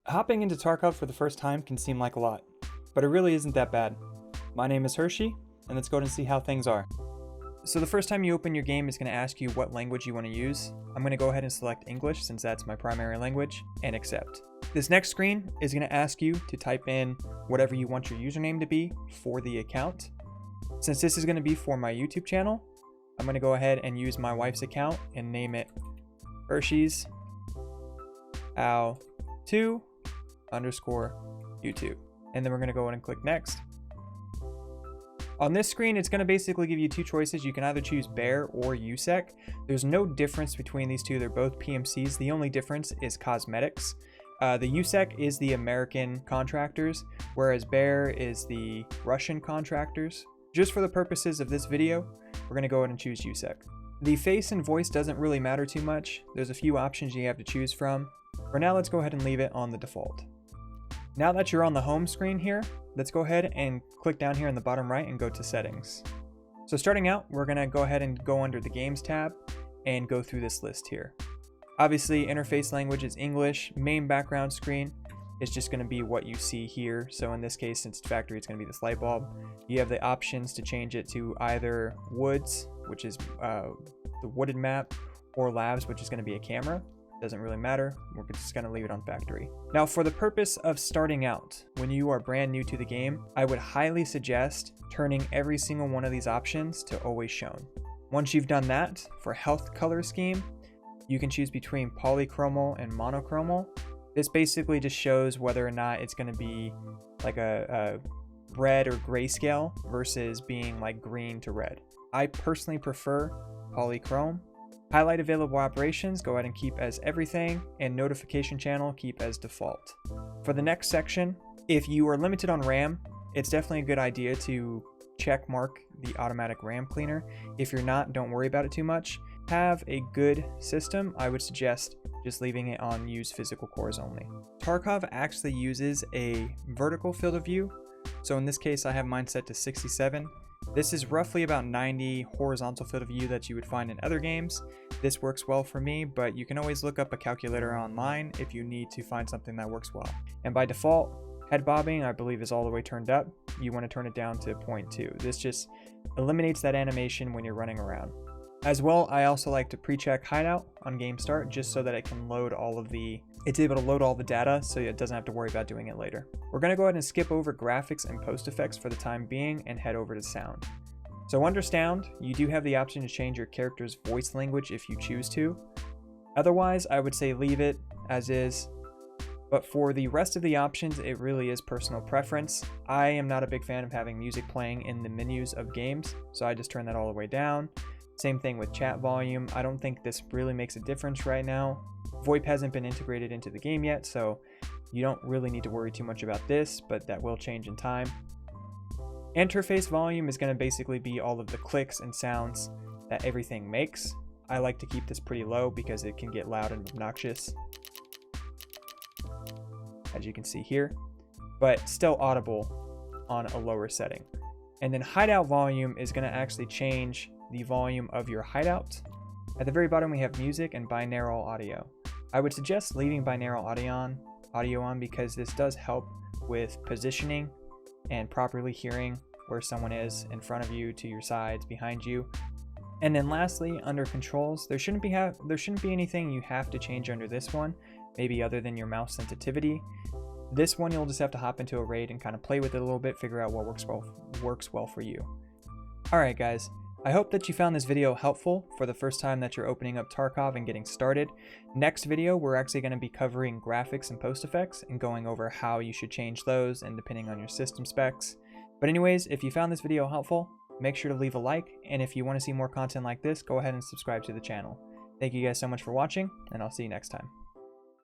Hopping into Tarkov for the first time can seem like a lot, but it really isn't that bad. My name is Hershey, and let's go ahead and see how things are. So the first time you open your game is going to ask you what language you want to use. I'm going to go ahead and select English since that's my primary language, and accept. This next screen is going to ask you to type in whatever you want your username to be for the account. Since this is going to be for my YouTube channel, I'm going to go ahead and use my wife's account and name it Hershey's Ow2 _ YouTube. And then we're going to go ahead and click next. On this screen, it's going to basically give you two choices. You can either choose Bear or USEC. There's no difference between these two. They're both PMCs. The only difference is cosmetics. The USEC is the American contractors, whereas Bear is the Russian contractors. Just for the purposes of this video, we're going to go ahead and choose USEC. The face and voice doesn't really matter too much. There's a few options you have to choose from. For now, let's go ahead and leave it on the default. Now that you're on the home screen here, let's go ahead and click down here in the bottom right and go to settings. So starting out, we're going to go ahead and go under the games tab and go through this list here. Obviously, interface language is English. Main background screen is just going to be what you see here. So in this case, since it's factory, it's going to be this light bulb. You have the options to change it to either woods, which is the wooded map, or labs, which is going to be a camera. Doesn't really matter. We're just going to leave it on factory. Now, for the purpose of starting out, when you are brand new to the game, I would highly suggest turning every single one of these options to always shown. Once you've done that, for health color scheme, you can choose between polychromal and monochromal. This basically just shows whether or not it's going to be like a red or grayscale versus being like green to red. I personally prefer polychrome. Highlight available operations, go ahead and keep as everything, and notification channel, keep as default. For the next section, if you are limited on RAM, it's definitely a good idea to check mark the automatic RAM cleaner. If you're not, don't worry about it too much. Have a good system, I would suggest just leaving it on use physical cores only. Tarkov actually uses a vertical field of view. So in this case, I have mine set to 67. This is roughly about 90 horizontal field of view that you would find in other games. This works well for me, but you can always look up a calculator online if you need to find something that works well. And by default, head bobbing, I believe, is all the way turned up. You want to turn it down to 0.2. This just eliminates that animation when you're running around. As well, I also like to pre-check hideout on game start just so that it can load it's able to load all the data so it doesn't have to worry about doing it later. We're going to go ahead and skip over graphics and post effects for the time being and head over to sound. So under sound, you do have the option to change your character's voice language if you choose to. Otherwise, I would say leave it as is. But for the rest of the options, it really is personal preference. I am not a big fan of having music playing in the menus of games, so I just turn that all the way down. Same thing with chat volume. I don't think this really makes a difference right now. VoIP hasn't been integrated into the game yet, so you don't really need to worry too much about this, but that will change in time. Interface volume is going to basically be all of the clicks and sounds that everything makes. I like to keep this pretty low because it can get loud and obnoxious, as you can see here, but still audible on a lower setting. And then hideout volume is going to actually change the volume of your hideout. At the very bottom, we have music and binaural audio. I would suggest leaving binaural audio on because this does help with positioning and properly hearing where someone is in front of you, to your sides, behind you. And then lastly, under controls, there shouldn't be anything you have to change under this one, maybe other than your mouse sensitivity. This one you'll just have to hop into a raid and kind of play with it a little bit, figure out what works well for you. All right, guys. I hope that you found this video helpful for the first time that you're opening up Tarkov and getting started. Next video, we're actually going to be covering graphics and post effects and going over how you should change those and depending on your system specs. But anyways, if you found this video helpful, make sure to leave a like, and if you want to see more content like this, go ahead and subscribe to the channel. Thank you guys so much for watching, and I'll see you next time.